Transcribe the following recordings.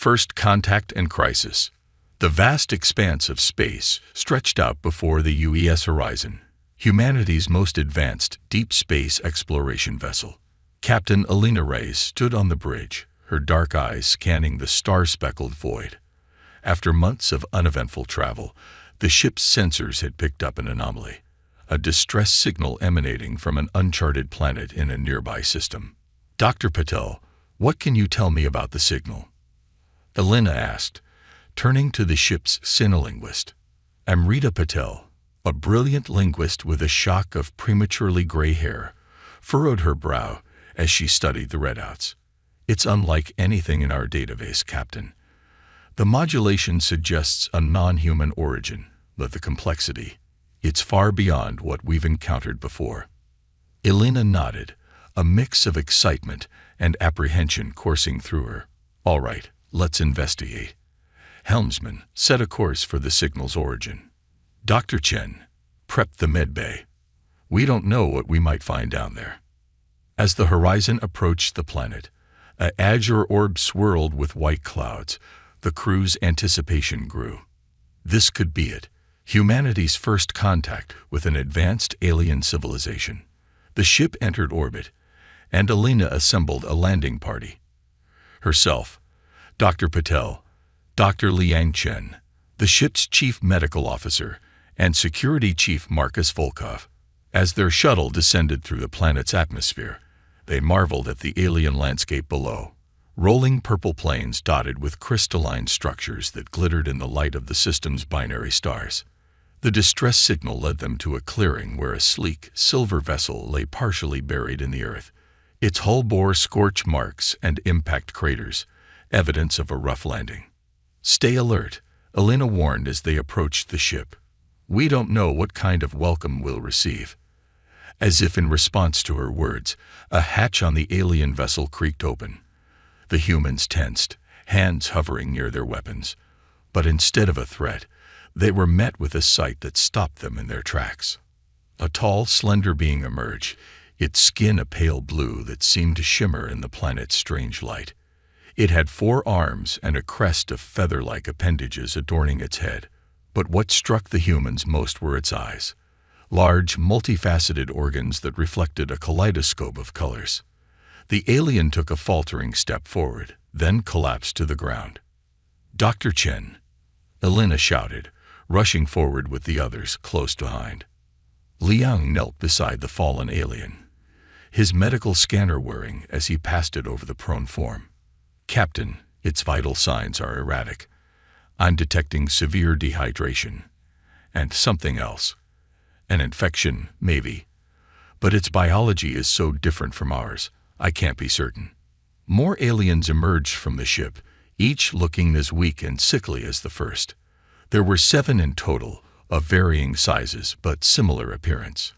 First contact and crisis. The vast expanse of space stretched out before the UES horizon, humanity's most advanced deep space exploration vessel. Captain Alina Reyes stood on the bridge, her dark eyes scanning the star-speckled void. After months of uneventful travel, the ship's sensors had picked up an anomaly, a distress signal emanating from an uncharted planet in a nearby system. "Dr. Patel, what can you tell me about the signal?" Alina asked, turning to the ship's sinolinguist. Amrita Patel, a brilliant linguist with a shock of prematurely gray hair, furrowed her brow as she studied the readouts. "It's unlike anything in our database, Captain. The modulation suggests a non-human origin, but the complexity, it's far beyond what we've encountered before." Elena nodded, a mix of excitement and apprehension coursing through her. "All right, let's investigate." Helmsman, set a course for the signal's origin. Dr. Chen, prep the medbay. We don't know what we might find down there. As the horizon approached the planet, an azure orb swirled with white clouds. The crew's anticipation grew. This could be it, humanity's first contact with an advanced alien civilization. The ship entered orbit, and Alina assembled a landing party. Herself, Dr. Patel, Dr. Liang Chen, the ship's chief medical officer, and security chief Marcus Volkov. As their shuttle descended through the planet's atmosphere, they marveled at the alien landscape below. Rolling purple plains dotted with crystalline structures that glittered in the light of the system's binary stars. The distress signal led them to a clearing where a sleek, silver vessel lay partially buried in the earth. Its hull bore scorch marks and impact craters, evidence of a rough landing. "Stay alert," Elena warned as they approached the ship. "We don't know what kind of welcome we'll receive." As if in response to her words, a hatch on the alien vessel creaked open. The humans tensed, hands hovering near their weapons. But instead of a threat, they were met with a sight that stopped them in their tracks. A tall, slender being emerged, its skin a pale blue that seemed to shimmer in the planet's strange light. It had 4 arms and a crest of feather-like appendages adorning its head. But what struck the humans most were its eyes. Large, multifaceted organs that reflected a kaleidoscope of colors. The alien took a faltering step forward, then collapsed to the ground. "Dr. Chen," Elena shouted, rushing forward with the others close behind. Liang knelt beside the fallen alien, his medical scanner whirring as he passed it over the prone form. "Captain, its vital signs are erratic. I'm detecting severe dehydration. And something else. An infection, maybe. But its biology is so different from ours, I can't be certain." More aliens emerged from the ship, each looking as weak and sickly as the first. There were 7 in total, of varying sizes but similar appearance.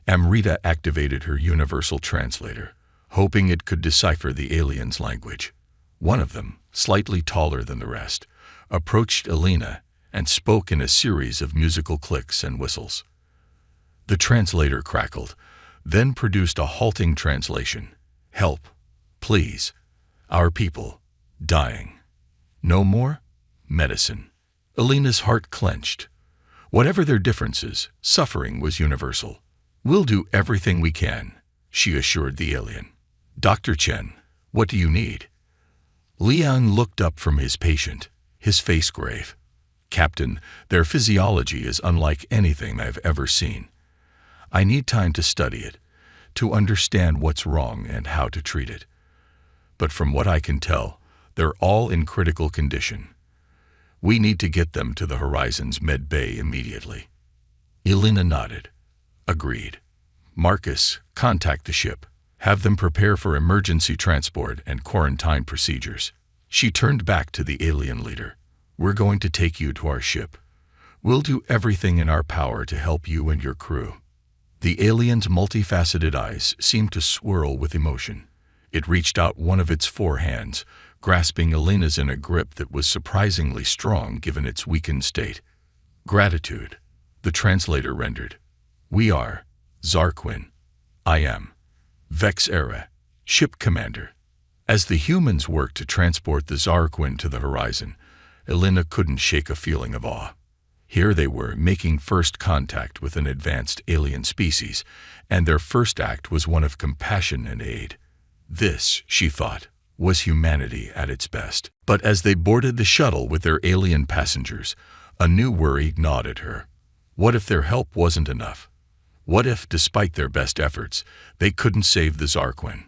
Amrita activated her universal translator, hoping it could decipher the aliens' language. One of them, slightly taller than the rest, approached Elena and spoke in a series of musical clicks and whistles. The translator crackled, then produced a halting translation. "Help, please. Our people, dying. No more? Medicine." Elena's heart clenched. Whatever their differences, suffering was universal. "We'll do everything we can," she assured the alien. "Dr. Chen, what do you need?" Liang looked up from his patient, his face grave. "Captain, their physiology is unlike anything I've ever seen. I need time to study it, to understand what's wrong and how to treat it. But from what I can tell, they're all in critical condition. We need to get them to the Horizon's med bay immediately." Elena nodded. "Agreed. Marcus, contact the ship. Have them prepare for emergency transport and quarantine procedures." She turned back to the alien leader. "We're going to take you to our ship. We'll do everything in our power to help you and your crew." The alien's multifaceted eyes seemed to swirl with emotion. It reached out one of its 4 hands, grasping Elena's in a grip that was surprisingly strong given its weakened state. "Gratitude," the translator rendered. "We are Zarquin. I am Vex Era, ship commander. As the humans worked to transport the Zarquin to the horizon, Elena couldn't shake a feeling of awe. Here they were, making first contact with an advanced alien species, and their first act was one of compassion and aid. This, she thought, was humanity at its best. But as they boarded the shuttle with their alien passengers, a new worry gnawed at her. What if their help wasn't enough? What if, despite their best efforts, they couldn't save the Zarquin?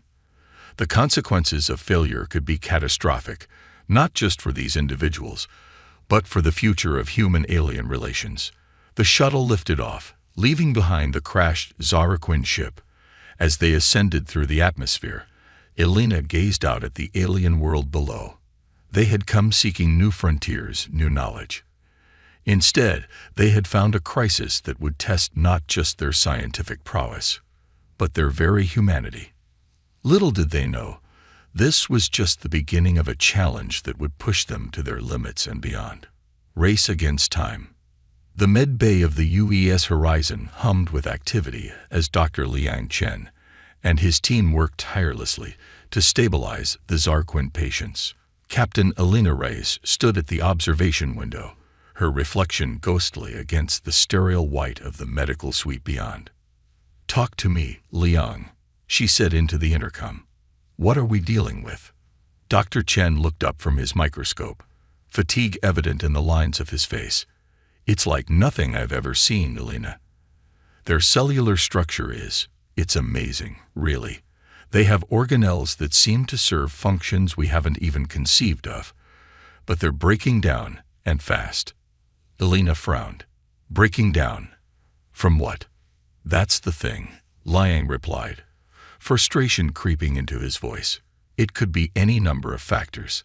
The consequences of failure could be catastrophic, not just for these individuals, but for the future of human-alien relations. The shuttle lifted off, leaving behind the crashed Zarquin ship. As they ascended through the atmosphere, Elena gazed out at the alien world below. They had come seeking new frontiers, new knowledge. Instead, they had found a crisis that would test not just their scientific prowess, but their very humanity. Little did they know, this was just the beginning of a challenge that would push them to their limits and beyond. Race against time. The med bay of the UES horizon hummed with activity as Dr. Liang Chen and his team worked tirelessly to stabilize the Zarquin patients. Captain Elena Reyes stood at the observation window, her reflection ghostly against the sterile white of the medical suite beyond. "Talk to me, Liang," she said into the intercom. "What are we dealing with?" Dr. Chen looked up from his microscope, fatigue evident in the lines of his face. "It's like nothing I've ever seen, Elena. Their cellular structure it's amazing, really. They have organelles that seem to serve functions we haven't even conceived of. But they're breaking down, and fast." Elena frowned. "Breaking down? From what?" "That's the thing," Liang replied, frustration creeping into his voice. "It could be any number of factors.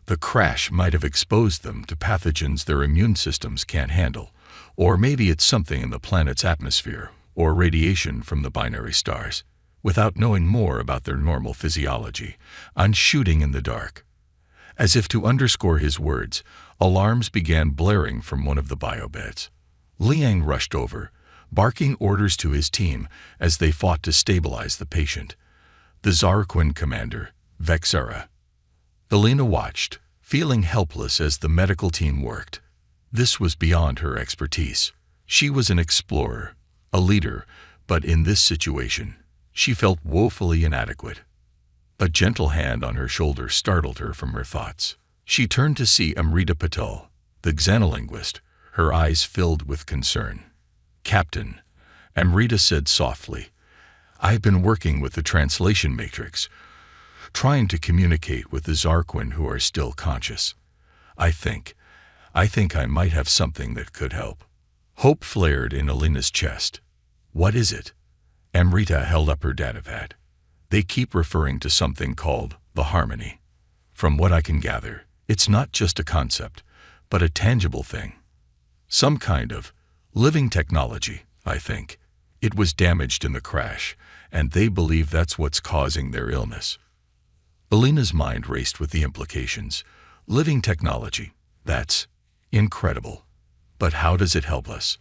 The crash might have exposed them to pathogens their immune systems can't handle, or maybe it's something in the planet's atmosphere, or radiation from the binary stars. Without knowing more about their normal physiology, I'm shooting in the dark." As if to underscore his words, alarms began blaring from one of the biobeds. Liang rushed over, barking orders to his team as they fought to stabilize the patient. The Zarquin commander, Vexera. Elena watched, feeling helpless as the medical team worked. This was beyond her expertise. She was an explorer, a leader, but in this situation, she felt woefully inadequate. A gentle hand on her shoulder startled her from her thoughts. She turned to see Amrita Patel, the xenolinguist, her eyes filled with concern. "Captain," Amrita said softly, "I've been working with the translation matrix, trying to communicate with the Zarquin who are still conscious. I think I might have something that could help." Hope flared in Elena's chest. "What is it?" Amrita held up her datapad. "They keep referring to something called the harmony. From what I can gather, it's not just a concept, but a tangible thing. Some kind of living technology, I think. It was damaged in the crash, and they believe that's what's causing their illness." Elena's mind raced with the implications. Living technology, that's incredible. But how does it help us?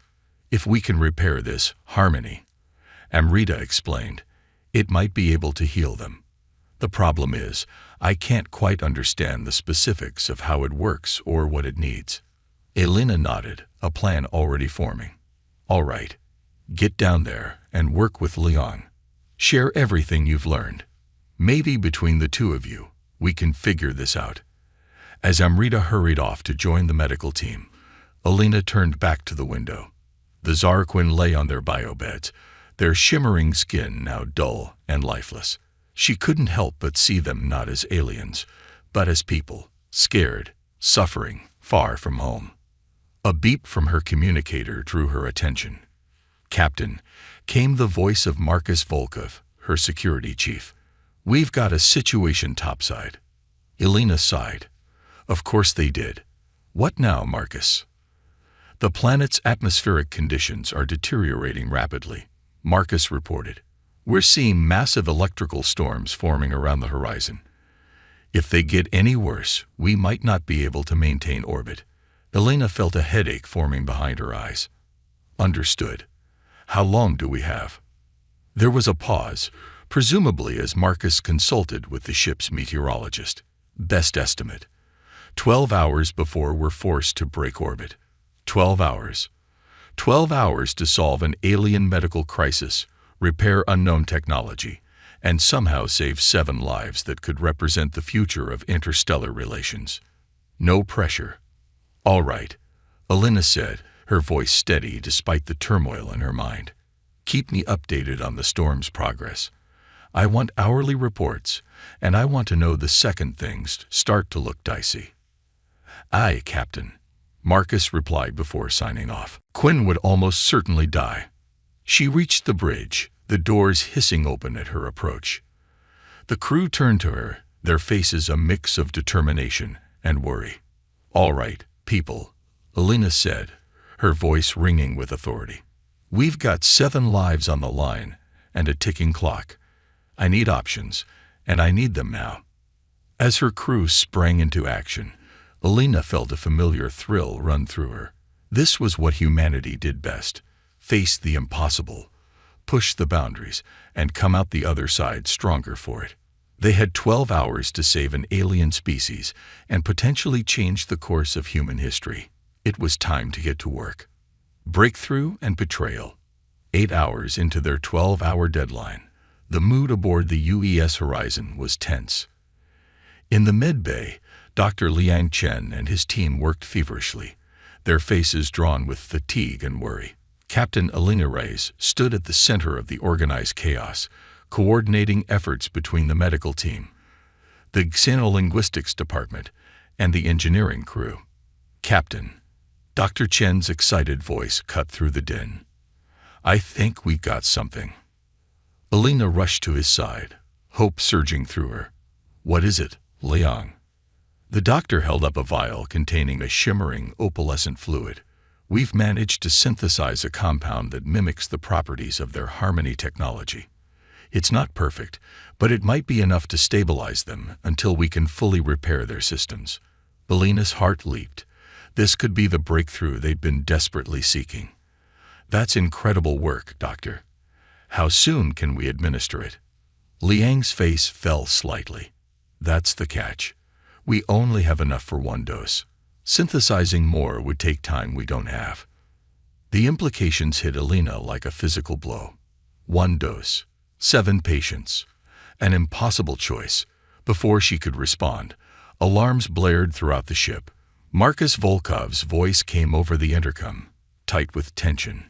If we can repair this harmony, Amrita explained, it might be able to heal them. The problem is, I can't quite understand the specifics of how it works or what it needs. Elena nodded, a plan already forming. "All right. Get down there and work with Liang. Share everything you've learned. Maybe between the two of you, we can figure this out." As Amrita hurried off to join the medical team, Elena turned back to the window. The Zarquin lay on their biobeds, their shimmering skin now dull and lifeless. She couldn't help but see them not as aliens, but as people, scared, suffering, far from home. A beep from her communicator drew her attention. "Captain," came the voice of Marcus Volkov, her security chief. "We've got a situation topside." Elena sighed. Of course they did. "What now, Marcus?" "The planet's atmospheric conditions are deteriorating rapidly," Marcus reported. "We're seeing massive electrical storms forming around the horizon. If they get any worse, we might not be able to maintain orbit." Elena felt a headache forming behind her eyes. "Understood. How long do we have?" There was a pause, presumably as Marcus consulted with the ship's meteorologist. Best estimate: 12 hours before we're forced to break orbit. 12 hours. 12 hours to solve an alien medical crisis, repair unknown technology, and somehow save 7 lives that could represent the future of interstellar relations. No pressure. All right, Elena said, her voice steady despite the turmoil in her mind. Keep me updated on the storm's progress. I want hourly reports, and I want to know the second things start to look dicey. Aye, Captain, Marcus replied before signing off. Quinn would almost certainly die. She reached the bridge, the doors hissing open at her approach. The crew turned to her, their faces a mix of determination and worry. All right, people, Elena said, her voice ringing with authority. We've got 7 lives on the line and a ticking clock. I need options, and I need them now. As her crew sprang into action, Elena felt a familiar thrill run through her. This was what humanity did best: face the impossible, push the boundaries, and come out the other side stronger for it. They had 12 hours to save an alien species and potentially change the course of human history. It was time to get to work. Breakthrough and betrayal. 8 hours into their 12-hour deadline, the mood aboard the UES Horizon was tense. In the med-bay, Dr. Liang Chen and his team worked feverishly, their faces drawn with fatigue and worry. Captain Elena Reyes stood at the center of the organized chaos, coordinating efforts between the medical team, the xenolinguistics department, and the engineering crew. Captain, Dr. Chen's excited voice cut through the din. I think we got something. Elena rushed to his side, hope surging through her. What is it, Liang? The doctor held up a vial containing a shimmering, opalescent fluid. We've managed to synthesize a compound that mimics the properties of their Harmony technology. It's not perfect, but it might be enough to stabilize them until we can fully repair their systems. Elena's heart leaped. This could be the breakthrough they'd been desperately seeking. That's incredible work, Doctor. How soon can we administer it? Liang's face fell slightly. That's the catch. We only have enough for 1 dose. Synthesizing more would take time we don't have. The implications hit Elena like a physical blow. 1 dose, 7 patients. An impossible choice. Before she could respond, alarms blared throughout the ship. Marcus Volkov's voice came over the intercom, tight with tension.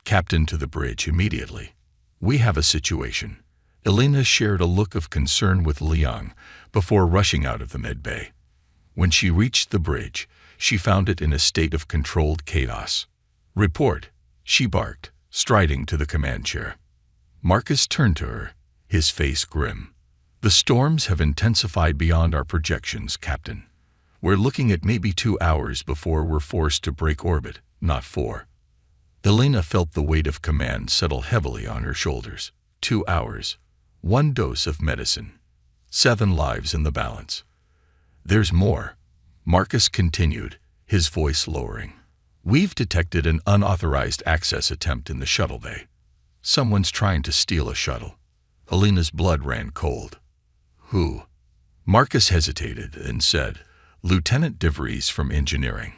Captain to the bridge immediately. We have a situation. Elena shared a look of concern with Liang before rushing out of the med-bay. When she reached the bridge, she found it in a state of controlled chaos. Report, she barked, striding to the command chair. Marcus turned to her, his face grim. The storms have intensified beyond our projections, Captain. We're looking at maybe 2 hours before we're forced to break orbit, not 4. Elena felt the weight of command settle heavily on her shoulders. 2 hours. 1 dose of medicine. 7 lives in the balance. There's more, Marcus continued, his voice lowering. We've detected an unauthorized access attempt in the shuttle bay. Someone's trying to steal a shuttle. Elena's blood ran cold. Who? Marcus hesitated and said, Lieutenant DeVries from engineering.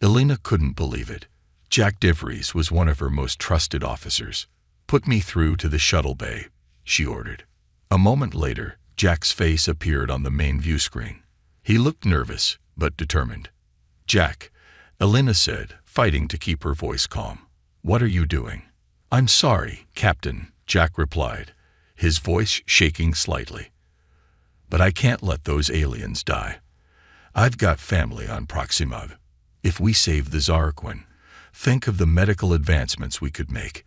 Elena couldn't believe it. Jack DeVries was one of her most trusted officers. Put me through to the shuttle bay, she ordered. A moment later, Jack's face appeared on the main view screen. He looked nervous, but determined. Jack, Elena said, fighting to keep her voice calm. What are you doing? I'm sorry, Captain, Jack replied, his voice shaking slightly. But I can't let those aliens die. I've got family on Proxima. If we save the Zarquin, think of the medical advancements we could make.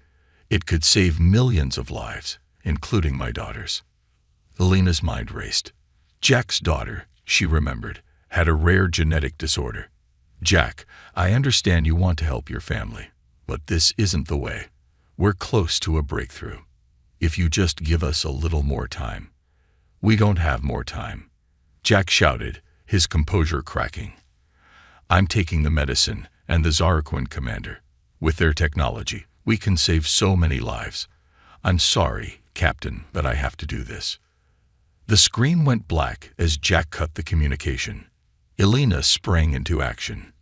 It could save millions of lives, including my daughter's. Elena's mind raced. Jack's daughter, she remembered, had a rare genetic disorder. Jack, I understand you want to help your family, but this isn't the way. We're close to a breakthrough. If you just give us a little more time. We don't have more time, Jack shouted, his composure cracking. I'm taking the medicine and the Zarquin commander. With their technology, we can save so many lives. I'm sorry, Captain, but I have to do this. The screen went black as Jack cut the communication. Elena sprang into action.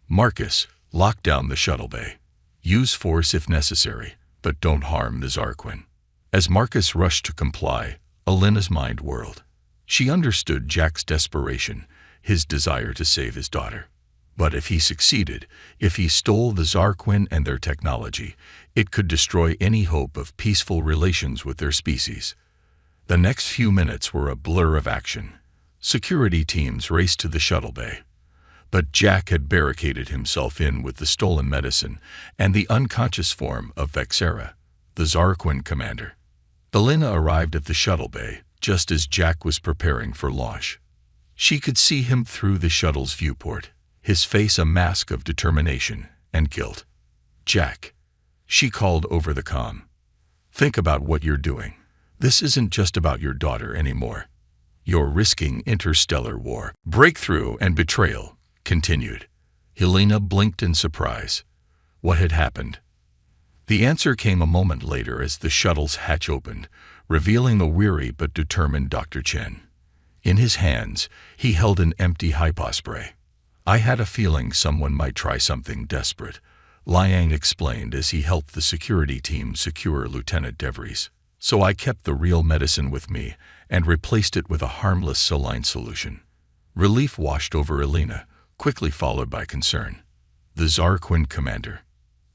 Marcus, lock down the shuttle bay. Use force if necessary, but don't harm the Zarquin. As Marcus rushed to comply, Elena's mind whirled. She understood Jack's desperation, his desire to save his daughter. But if he succeeded, if he stole the Zarquin and their technology, it could destroy any hope of peaceful relations with their species. The next few minutes were a blur of action. Security teams raced to the shuttle bay. But Jack had barricaded himself in with the stolen medicine and the unconscious form of Vexera, the Zarquin commander. Elena arrived at the shuttle bay just as Jack was preparing for launch. She could see him through the shuttle's viewport, his face a mask of determination and guilt. Jack, she called over the comm. Think about what you're doing. This isn't just about your daughter anymore. You're risking interstellar war. Breakthrough and betrayal continued. Helena blinked in surprise. What had happened? The answer came a moment later as the shuttle's hatch opened, revealing the weary but determined Dr. Chen. In his hands, he held an empty hypospray. I had a feeling someone might try something desperate, Liang explained as he helped the security team secure Lieutenant DeVries. So I kept the real medicine with me and replaced it with a harmless saline solution. Relief washed over Elena, quickly followed by concern. The Zarquin commander.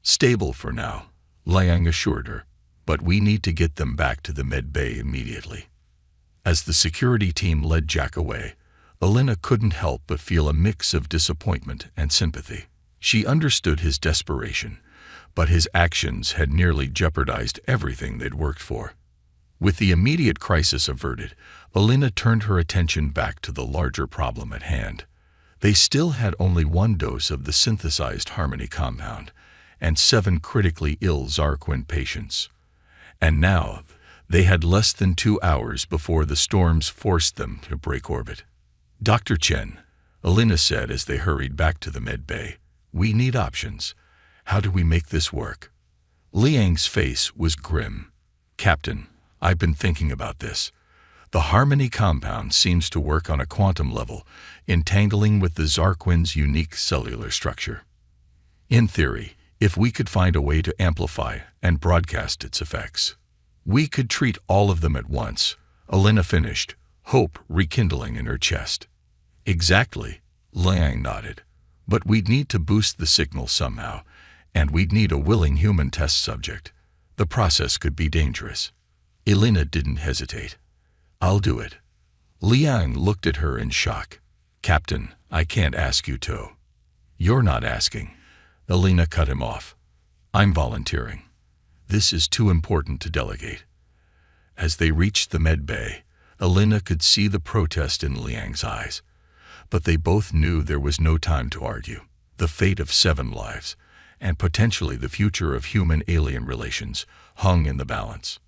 Stable for now, Liang assured her, but we need to get them back to the med bay immediately. As the security team led Jack away, Elena couldn't help but feel a mix of disappointment and sympathy. She understood his desperation, but his actions had nearly jeopardized everything they'd worked for. With the immediate crisis averted, Elena turned her attention back to the larger problem at hand. They still had only one dose of the synthesized harmony compound and 7 critically ill Zarquin patients. And now, they had less than 2 hours before the storms forced them to break orbit. Dr. Chen, Elena said as they hurried back to the med bay, we need options. How do we make this work? Liang's face was grim. Captain, I've been thinking about this. The harmony compound seems to work on a quantum level, entangling with the Zarquin's unique cellular structure. In theory, if we could find a way to amplify and broadcast its effects, we could treat all of them at once, Elena finished, hope rekindling in her chest. Exactly, Liang nodded. But we'd need to boost the signal somehow, and we'd need a willing human test subject. The process could be dangerous. Elena didn't hesitate. I'll do it. Liang looked at her in shock. Captain, I can't ask you to. You're not asking. Elena cut him off. I'm volunteering. This is too important to delegate. As they reached the med bay, Elena could see the protest in Liang's eyes. But they both knew there was no time to argue. The fate of 7 lives, and potentially the future of human-alien relations, hung in the balance.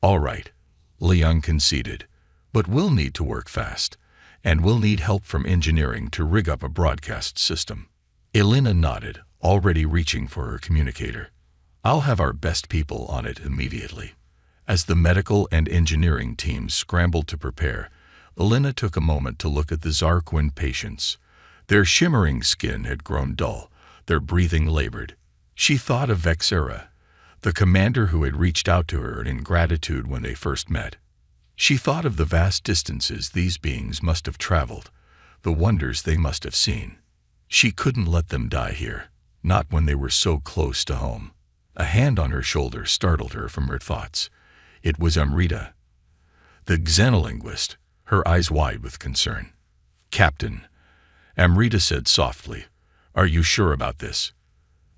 All right, Liang conceded, but we'll need to work fast, and we'll need help from engineering to rig up a broadcast system. Elena nodded, already reaching for her communicator. I'll have our best people on it immediately. As the medical and engineering teams scrambled to prepare, Elena took a moment to look at the Zarquin patients. Their shimmering skin had grown dull, their breathing labored. She thought of Vexera, the commander who had reached out to her in gratitude when they first met. She thought of the vast distances these beings must have traveled, the wonders they must have seen. She couldn't let them die here, not when they were so close to home. A hand on her shoulder startled her from her thoughts. It was Amrita, the xenolinguist, her eyes wide with concern. Captain, Amrita said softly, are you sure about this?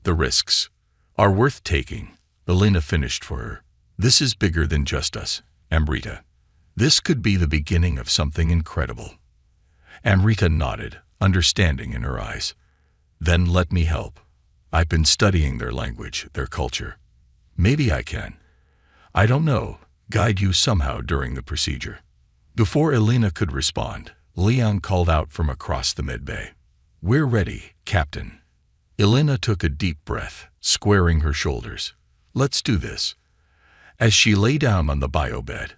The risks are worth taking, Elena finished for her. This is bigger than just us, Amrita. This could be the beginning of something incredible. Amrita nodded, understanding in her eyes. Then let me help. I've been studying their language, their culture. Maybe I can. I don't know, guide you somehow during the procedure. Before Elena could respond, Liang called out from across the med-bay. We're ready, Captain. Elena took a deep breath, squaring her shoulders. Let's do this. As she lay down on the biobed,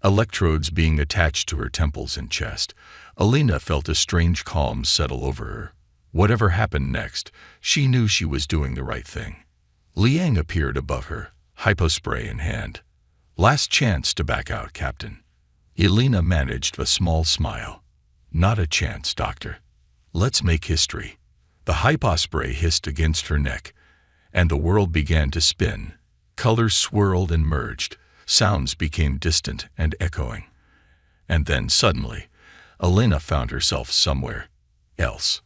electrodes being attached to her temples and chest, Alina felt a strange calm settle over her. Whatever happened next, she knew she was doing the right thing. Liang appeared above her, hypospray in hand. "Last chance to back out, Captain." Alina managed a small smile. "Not a chance, Doctor. Let's make history." The hypospray hissed against her neck, and the world began to spin. Colors swirled and merged. Sounds became distant and echoing. And then suddenly, Alina found herself somewhere else.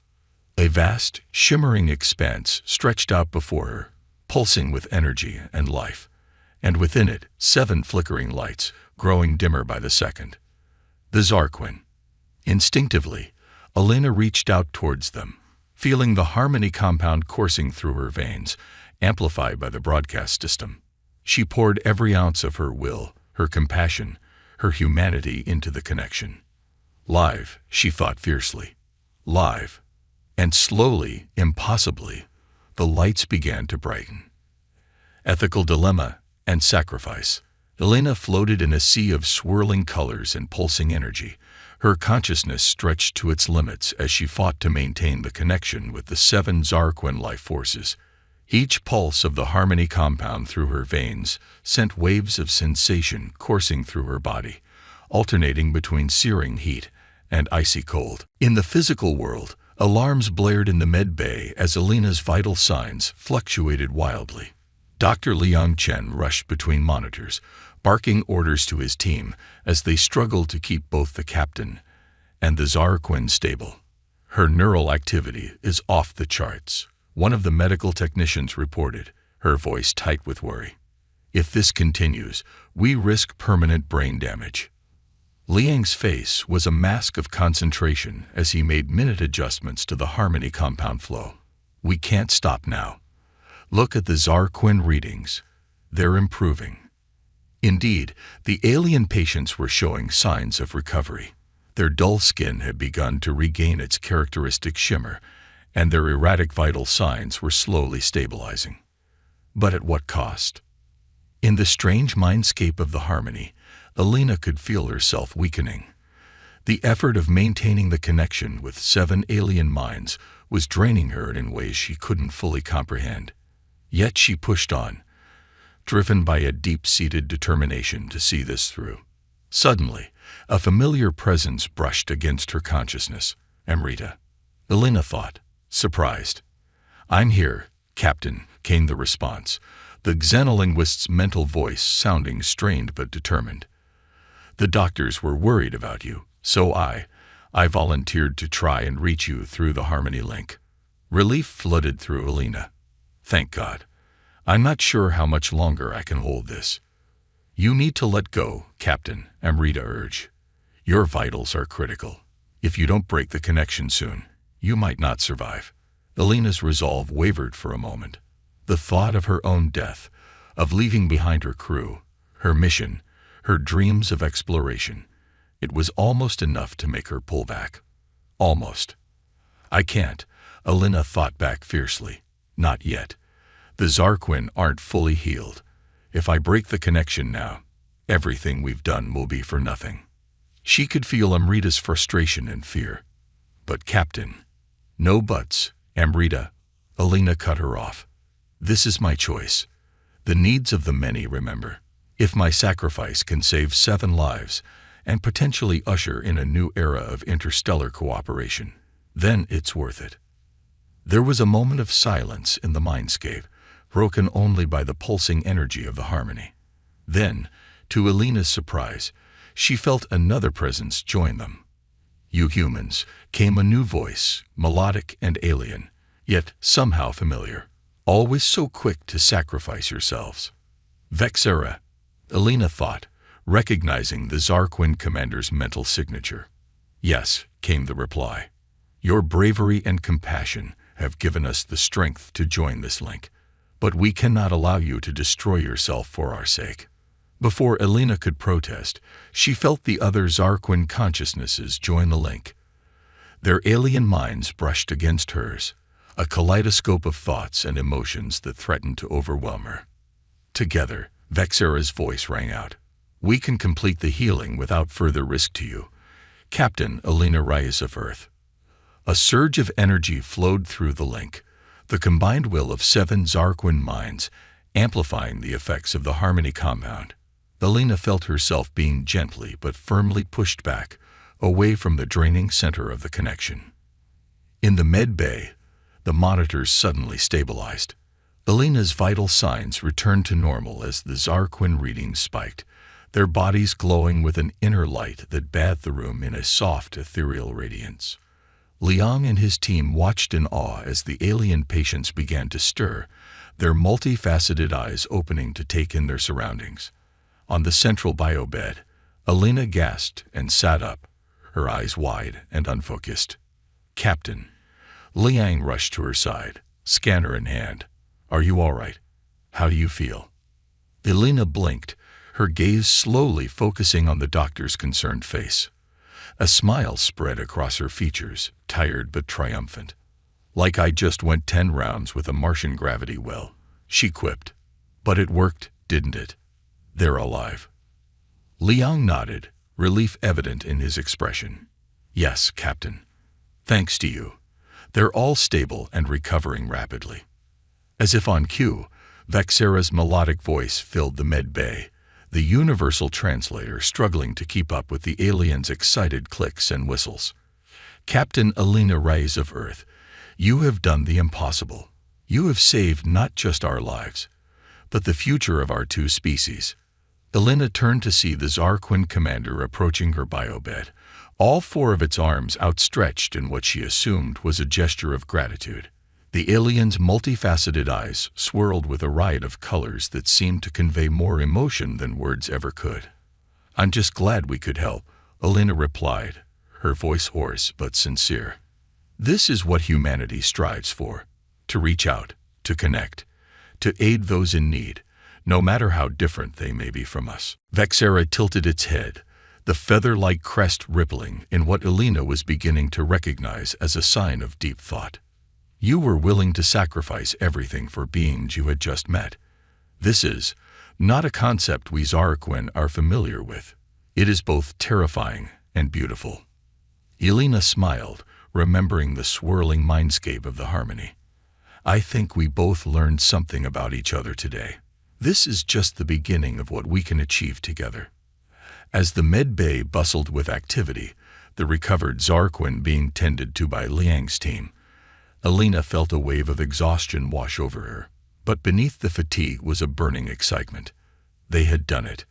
A vast, shimmering expanse stretched out before her, pulsing with energy and life, and within it 7 flickering lights, growing dimmer by the second. The Zarquin. Instinctively, Alina reached out towards them, feeling the harmony compound coursing through her veins, amplified by the broadcast system. She poured every ounce of her will, her compassion, her humanity into the connection. Live, she thought fiercely. Live. And slowly, impossibly, the lights began to brighten. Ethical dilemma and sacrifice. Alina floated in a sea of swirling colors and pulsing energy. Her consciousness stretched to its limits as she fought to maintain the connection with the 7 Zarquin life forces. Each pulse of the harmony compound through her veins sent waves of sensation coursing through her body, alternating between searing heat and icy cold. In the physical world, alarms blared in the med bay as Alina's vital signs fluctuated wildly. Dr. Liang Chen rushed between monitors, barking orders to his team as they struggled to keep both the captain and the Zarquin stable. "Her neural activity is off the charts," one of the medical technicians reported, her voice tight with worry. "If this continues, we risk permanent brain damage." Liang's face was a mask of concentration as he made minute adjustments to the harmony compound flow. "We can't stop now. Look at the Zarquin readings. They're improving." Indeed, the alien patients were showing signs of recovery. Their dull skin had begun to regain its characteristic shimmer, and their erratic vital signs were slowly stabilizing. But at what cost? In the strange mindscape of the harmony, Alina could feel herself weakening. The effort of maintaining the connection with 7 alien minds was draining her in ways she couldn't fully comprehend. Yet she pushed on, driven by a deep-seated determination to see this through. Suddenly, a familiar presence brushed against her consciousness. "Amrita," Alina thought, surprised. "I'm here, Captain," came the response, the xenolinguist's mental voice sounding strained but determined. "The doctors were worried about you, so I volunteered to try and reach you through the harmony link." Relief flooded through Alina. "Thank God. I'm not sure how much longer I can hold this." "You need to let go, Captain," Amrita urged. "Your vitals are critical. If you don't break the connection soon, you might not survive." Alina's resolve wavered for a moment. The thought of her own death, of leaving behind her crew, her mission, her dreams of exploration, it was almost enough to make her pull back. Almost. "I can't," Alina thought back fiercely. "Not yet. The Zarquin aren't fully healed. If I break the connection now, everything we've done will be for nothing." She could feel Amrita's frustration and fear. "But Captain—" "No buts, Amrita," Alina cut her off. "This is my choice. The needs of the many, remember. If my sacrifice can save 7 lives and potentially usher in a new era of interstellar cooperation, then it's worth it." There was a moment of silence in the mindscape, broken only by the pulsing energy of the harmony. Then, to Alina's surprise, she felt another presence join them. "You humans," came a new voice, melodic and alien, yet somehow familiar. "Always so quick to sacrifice yourselves." "Vexera," Alina thought, recognizing the Zarquin commander's mental signature. "Yes," came the reply. "Your bravery and compassion have given us the strength to join this link, but we cannot allow you to destroy yourself for our sake." Before Alina could protest, she felt the other Zarquin consciousnesses join the link. Their alien minds brushed against hers, a kaleidoscope of thoughts and emotions that threatened to overwhelm her. Together, Vexera's voice rang out. "We can complete the healing without further risk to you, Captain Alina Reyes of Earth." A surge of energy flowed through the link, the combined will of 7 Zarquin minds, amplifying the effects of the harmony compound. Alina felt herself being gently but firmly pushed back, away from the draining center of the connection. In the med bay, the monitors suddenly stabilized. Alina's vital signs returned to normal as the Zarquin readings spiked, their bodies glowing with an inner light that bathed the room in a soft, ethereal radiance. Liang and his team watched in awe as the alien patients began to stir, their multifaceted eyes opening to take in their surroundings. On the central biobed, Alina gasped and sat up, her eyes wide and unfocused. "Captain." Liang rushed to her side, scanner in hand. "Are you all right? How do you feel?" Alina blinked, her gaze slowly focusing on the doctor's concerned face. A smile spread across her features, tired but triumphant. "Like I just went 10 rounds with a Martian gravity well," she quipped. "But it worked, didn't it? They're alive." Liang nodded, relief evident in his expression. "Yes, Captain. Thanks to you. They're all stable and recovering rapidly." As if on cue, Vexera's melodic voice filled the med bay, the universal translator struggling to keep up with the aliens' excited clicks and whistles. "Captain Alina Reyes of Earth, you have done the impossible. You have saved not just our lives, but the future of our 2 species." Alina turned to see the Zarquin commander approaching her biobed, all 4 of its arms outstretched in what she assumed was a gesture of gratitude. The alien's multifaceted eyes swirled with a riot of colors that seemed to convey more emotion than words ever could. "I'm just glad we could help," Alina replied, her voice hoarse but sincere. "This is what humanity strives for, to reach out, to connect, to aid those in need, no matter how different they may be from us." Vexera tilted its head, the feather-like crest rippling in what Alina was beginning to recognize as a sign of deep thought. "You were willing to sacrifice everything for beings you had just met. This is not a concept we Zarquin are familiar with. It is both terrifying and beautiful." Alina smiled, remembering the swirling mindscape of the harmony. "I think we both learned something about each other today. This is just the beginning of what we can achieve together." As the med bay bustled with activity, the recovered Zarquin being tended to by Liang's team, Alina felt a wave of exhaustion wash over her, but beneath the fatigue was a burning excitement. They had done it.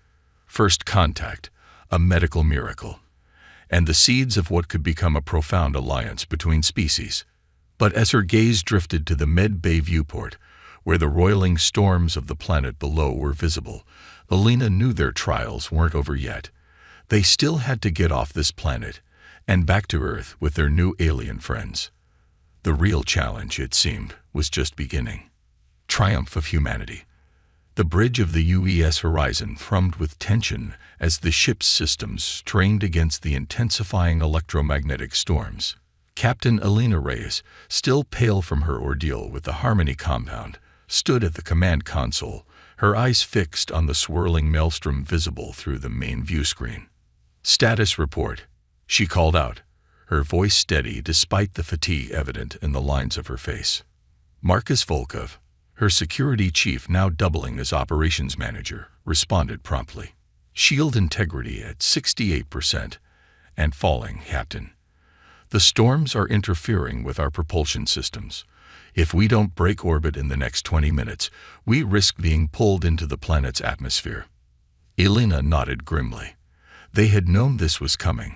First contact, a medical miracle, and the seeds of what could become a profound alliance between species. But as her gaze drifted to the med bay viewport, where the roiling storms of the planet below were visible, Alina knew their trials weren't over yet. They still had to get off this planet and back to Earth with their new alien friends. The real challenge, it seemed, was just beginning. Triumph of humanity. The bridge of the UES horizon thrummed with tension as the ship's systems strained against the intensifying electromagnetic storms. Captain Alina Reyes, still pale from her ordeal with the harmony compound, stood at the command console, her eyes fixed on the swirling maelstrom visible through the main view screen. "Status report," she called out, her voice steady despite the fatigue evident in the lines of her face. Marcus Volkov, her security chief now doubling as operations manager, responded promptly. "Shield integrity at 68% and falling, Captain. The storms are interfering with our propulsion systems. If we don't break orbit in the next 20 minutes, we risk being pulled into the planet's atmosphere." Alina nodded grimly. They had known this was coming,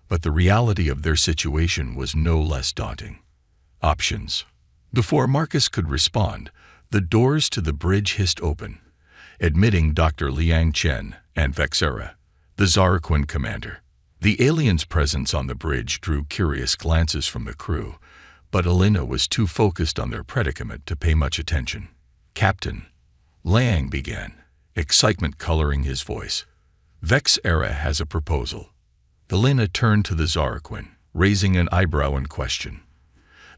but the reality of their situation was no less daunting. Options. Before Marcus could respond, the doors to the bridge hissed open, admitting Dr. Liang Chen and Vexera, the Zarquin commander. The alien's presence on the bridge drew curious glances from the crew, but Alina was too focused on their predicament to pay much attention. "Captain," Liang began, excitement coloring his voice, "Vexera has a proposal." Alina turned to the Zarquin, raising an eyebrow in question.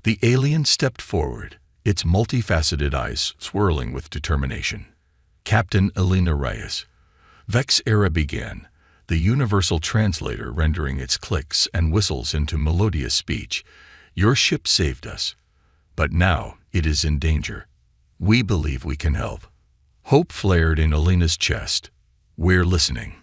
The alien stepped forward, its multifaceted eyes swirling with determination. Captain Elena Reyes. Vex era began, the universal translator rendering its clicks and whistles into melodious speech. Your ship saved us, but now it is in danger. We believe we can help. Hope flared in Elena's chest. We're listening.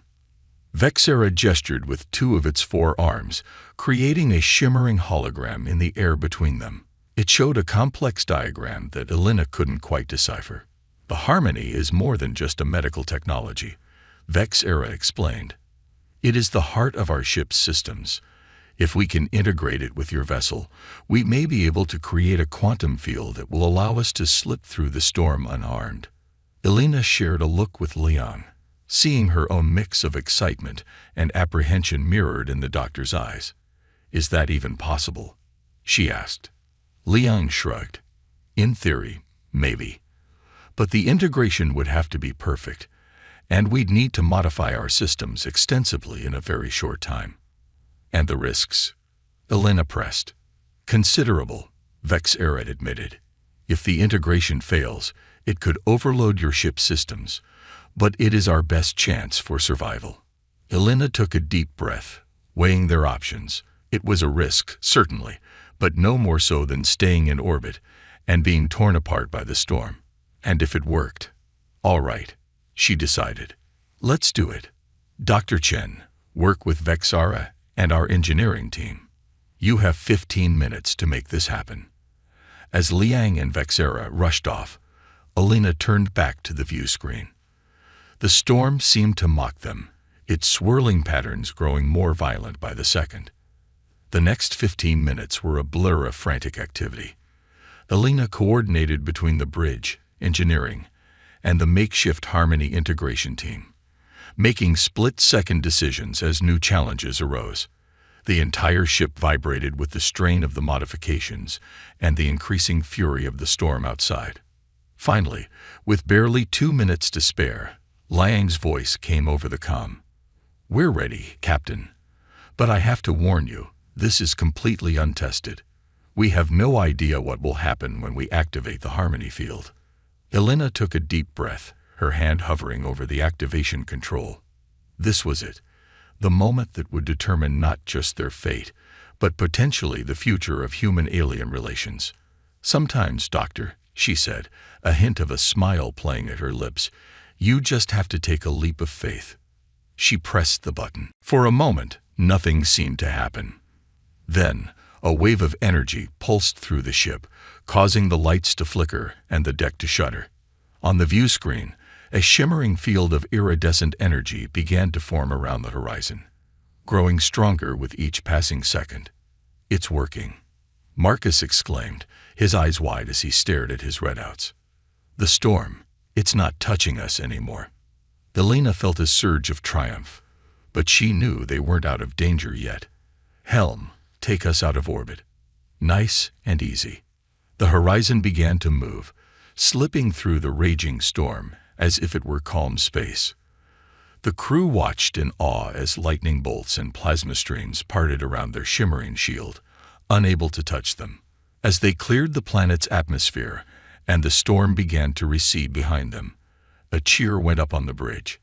Vexera gestured with two of its four arms, creating a shimmering hologram in the air between them. It showed a complex diagram that Elena couldn't quite decipher. The harmony is more than just a medical technology, Vexera explained. It is the heart of our ship's systems. If we can integrate it with your vessel, we may be able to create a quantum field that will allow us to slip through the storm unharmed. Elena shared a look with Liang, seeing her own mix of excitement and apprehension mirrored in the doctor's eyes. Is that even possible? She asked. Liang shrugged. In theory, maybe. But the integration would have to be perfect, and we'd need to modify our systems extensively in a very short time. And the risks? Elena pressed. Considerable, Vexera admitted. If the integration fails, it could overload your ship's systems, but it is our best chance for survival. Elena took a deep breath, weighing their options. It was a risk, certainly, but no more so than staying in orbit and being torn apart by the storm. And if it worked, all right, she decided. Let's do it. Dr. Chen, work with Vexera and our engineering team. You have 15 minutes to make this happen. As Liang and Vexera rushed off, Elena turned back to the view screen. The storm seemed to mock them, its swirling patterns growing more violent by the second. The next 15 minutes were a blur of frantic activity. Elena coordinated between the bridge, engineering, and the makeshift Harmony integration team, making split-second decisions as new challenges arose. The entire ship vibrated with the strain of the modifications and the increasing fury of the storm outside. Finally, with barely 2 minutes to spare, Liang's voice came over the comm. We're ready, Captain. But I have to warn you, this is completely untested. We have no idea what will happen when we activate the Harmony field. Elena took a deep breath, her hand hovering over the activation control. This was it, the moment that would determine not just their fate, but potentially the future of human-alien relations. Sometimes, Doctor, she said, a hint of a smile playing at her lips, you just have to take a leap of faith. She pressed the button. For a moment, nothing seemed to happen. Then, a wave of energy pulsed through the ship, causing the lights to flicker and the deck to shudder. On the view screen, a shimmering field of iridescent energy began to form around the horizon, growing stronger with each passing second. It's working, Marcus exclaimed, his eyes wide as he stared at his readouts. The storm, it's not touching us anymore. Elena felt a surge of triumph, but she knew they weren't out of danger yet. Helm, take us out of orbit. Nice and easy. The horizon began to move, slipping through the raging storm as if it were calm space. The crew watched in awe as lightning bolts and plasma streams parted around their shimmering shield, unable to touch them. As they cleared the planet's atmosphere and the storm began to recede behind them, a cheer went up on the bridge.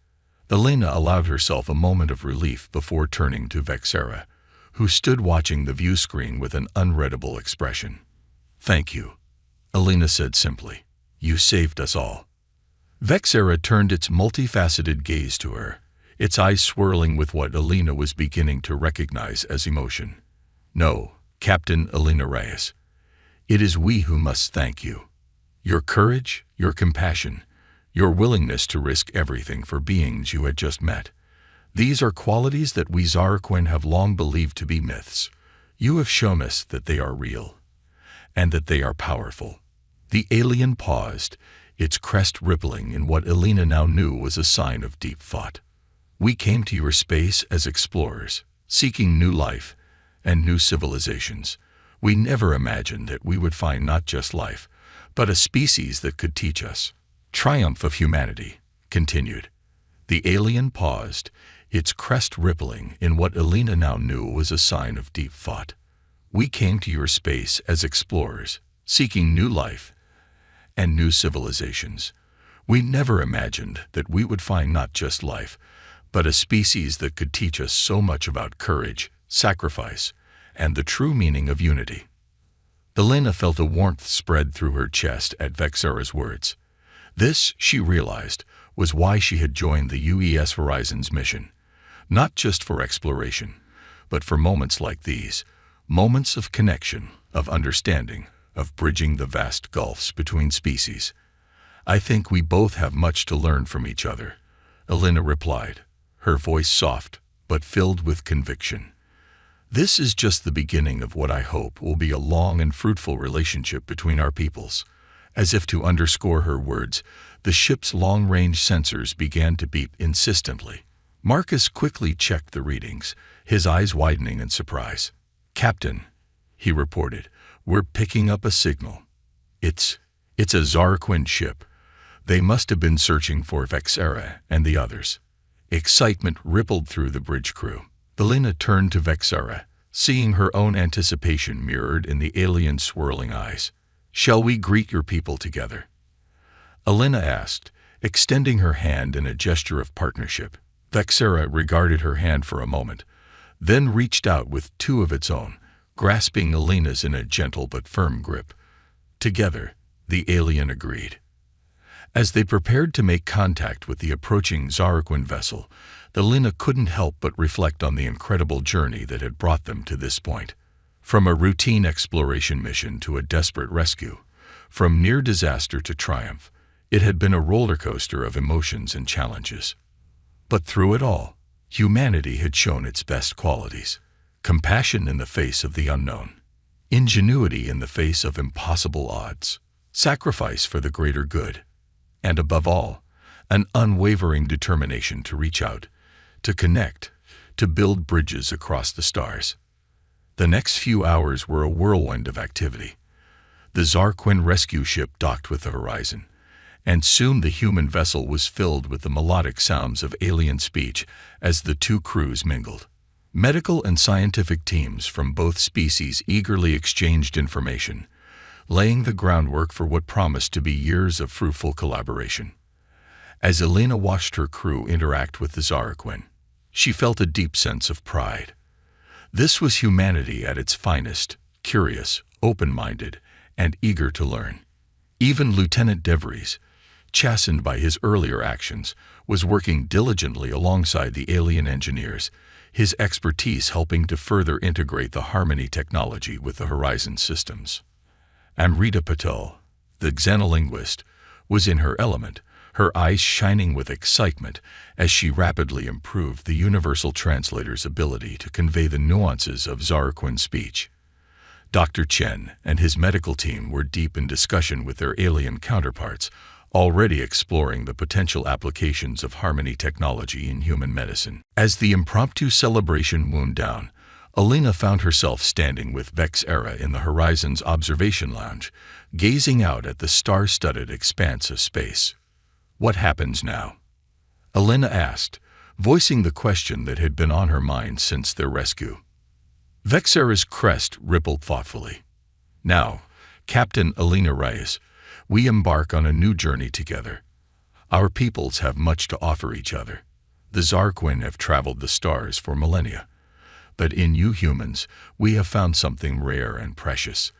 Elena allowed herself a moment of relief before turning to Vexera, who stood watching the view screen with an unreadable expression. Thank you, Elena said simply. You saved us all. Vexera turned its multifaceted gaze to her, its eyes swirling with what Elena was beginning to recognize as emotion. No, Captain Elena Reyes. It is we who must thank you. Your courage, your compassion, your willingness to risk everything for beings you had just met. These are qualities that we Zarquin have long believed to be myths. You have shown us that they are real, and that they are powerful. The alien paused, its crest rippling in what Elena now knew was a sign of deep thought. We came to your space as explorers, seeking new life and new civilizations. We never imagined that we would find not just life, but a species that could teach us. Triumph of humanity, continued. The alien paused, its crest rippling in what Elena now knew was a sign of deep thought. We came to your space as explorers, seeking new life and new civilizations. We never imagined that we would find not just life, but a species that could teach us so much about courage, sacrifice, and the true meaning of unity. Elena felt a warmth spread through her chest at Vexera's words. This, she realized, was why she had joined the UES Horizons mission. Not just for exploration, but for moments like these, moments of connection, of understanding, of bridging the vast gulfs between species. I think we both have much to learn from each other, Elena replied, her voice soft, but filled with conviction. This is just the beginning of what I hope will be a long and fruitful relationship between our peoples. As if to underscore her words, the ship's long-range sensors began to beep insistently. Marcus quickly checked the readings, his eyes widening in surprise. "Captain," he reported, "we're picking up a signal. It's a Zarquin ship. They must have been searching for Vexera and the others." Excitement rippled through the bridge crew. Elena turned to Vexera, seeing her own anticipation mirrored in the alien's swirling eyes. "Shall we greet your people together?" Elena asked, extending her hand in a gesture of partnership. Vexera regarded her hand for a moment, then reached out with two of its own, grasping Elena's in a gentle but firm grip. Together, the alien agreed. As they prepared to make contact with the approaching Zarquin vessel, Elena couldn't help but reflect on the incredible journey that had brought them to this point. From a routine exploration mission to a desperate rescue, from near disaster to triumph, it had been a roller coaster of emotions and challenges. But through it all, humanity had shown its best qualities: compassion in the face of the unknown, ingenuity in the face of impossible odds, sacrifice for the greater good, and above all, an unwavering determination to reach out, to connect, to build bridges across the stars. The next few hours were a whirlwind of activity. The Zarquin rescue ship docked with the Horizon, and soon the human vessel was filled with the melodic sounds of alien speech as the two crews mingled. Medical and scientific teams from both species eagerly exchanged information, laying the groundwork for what promised to be years of fruitful collaboration. As Elena watched her crew interact with the Zarquin, she felt a deep sense of pride. This was humanity at its finest, curious, open-minded, and eager to learn. Even Lieutenant DeVries, chastened by his earlier actions, was working diligently alongside the alien engineers, his expertise helping to further integrate the Harmony technology with the Horizon systems. Amrita Patel, the xenolinguist, was in her element, her eyes shining with excitement as she rapidly improved the universal translator's ability to convey the nuances of Zarquin speech. Dr. Chen and his medical team were deep in discussion with their alien counterparts, already exploring the potential applications of Harmony technology in human medicine. As the impromptu celebration wound down, Elena found herself standing with Vexera in the Horizon's observation lounge, gazing out at the star-studded expanse of space. "What happens now?" Elena asked, voicing the question that had been on her mind since their rescue. Vexera's crest rippled thoughtfully. "Now, Captain Elena Reyes, we embark on a new journey together. Our peoples have much to offer each other. The Zarquin have traveled the stars for millennia. But in you humans, we have found something rare and precious.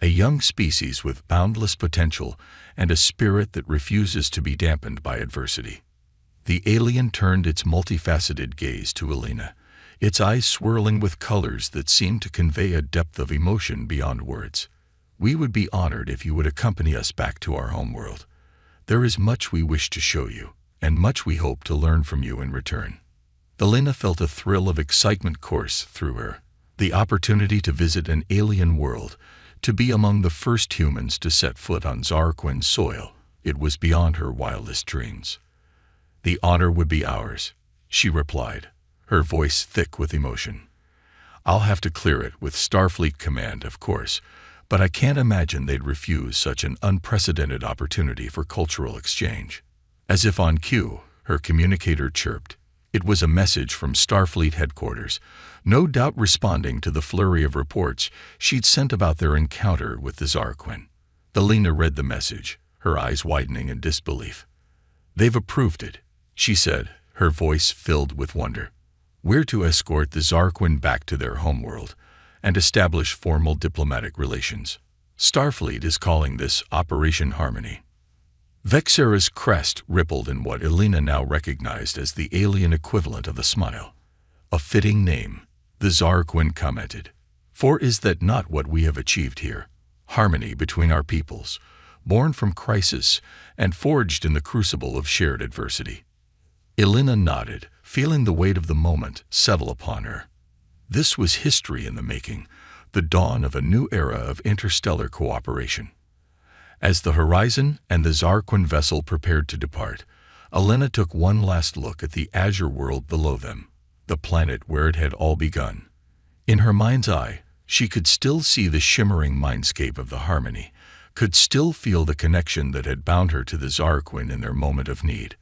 A young species with boundless potential and a spirit that refuses to be dampened by adversity." The alien turned its multifaceted gaze to Elena, its eyes swirling with colors that seemed to convey a depth of emotion beyond words. "We would be honored if you would accompany us back to our homeworld. There is much we wish to show you, and much we hope to learn from you in return." Elena felt a thrill of excitement course through her. The opportunity to visit an alien world, to be among the first humans to set foot on Zarquin soil, it was beyond her wildest dreams. "The honor would be ours," she replied, her voice thick with emotion. "I'll have to clear it with Starfleet Command, of course, but I can't imagine they'd refuse such an unprecedented opportunity for cultural exchange." As if on cue, her communicator chirped. It was a message from Starfleet headquarters, no doubt responding to the flurry of reports she'd sent about their encounter with the Zarquin. Elena read the message, her eyes widening in disbelief. "They've approved it," she said, her voice filled with wonder. "We're to escort the Zarquin back to their homeworld and establish formal diplomatic relations. Starfleet is calling this Operation Harmony." Vexera's crest rippled in what Elena now recognized as the alien equivalent of a smile. "A fitting name," the Zarquin commented. "For is that not what we have achieved here? Harmony between our peoples, born from crisis and forged in the crucible of shared adversity." Elena nodded, feeling the weight of the moment settle upon her. This was history in the making, the dawn of a new era of interstellar cooperation. As the Horizon and the Zarquin vessel prepared to depart, Elena took one last look at the azure world below them, the planet where it had all begun. In her mind's eye, she could still see the shimmering mindscape of the Harmony, could still feel the connection that had bound her to the Zarquin in their moment of need.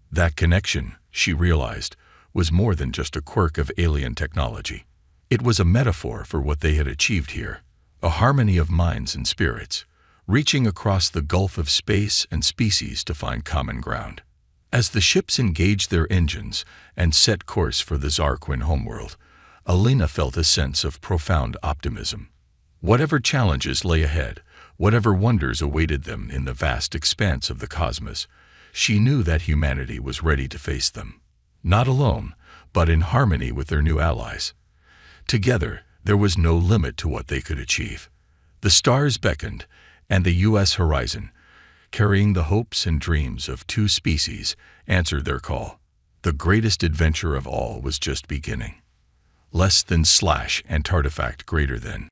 That connection, she realized, was more than just a quirk of alien technology. It was a metaphor for what they had achieved here, a harmony of minds and spirits, reaching across the gulf of space and species to find common ground. As the ships engaged their engines and set course for the Zarquin homeworld, Elena felt a sense of profound optimism. Whatever challenges lay ahead, whatever wonders awaited them in the vast expanse of the cosmos, she knew that humanity was ready to face them. Not alone, but in harmony with their new allies. Together, there was no limit to what they could achieve. The stars beckoned, and the U.S. Horizon, carrying the hopes and dreams of two species, answered their call. The greatest adventure of all was just beginning. Less than / and artifact greater than.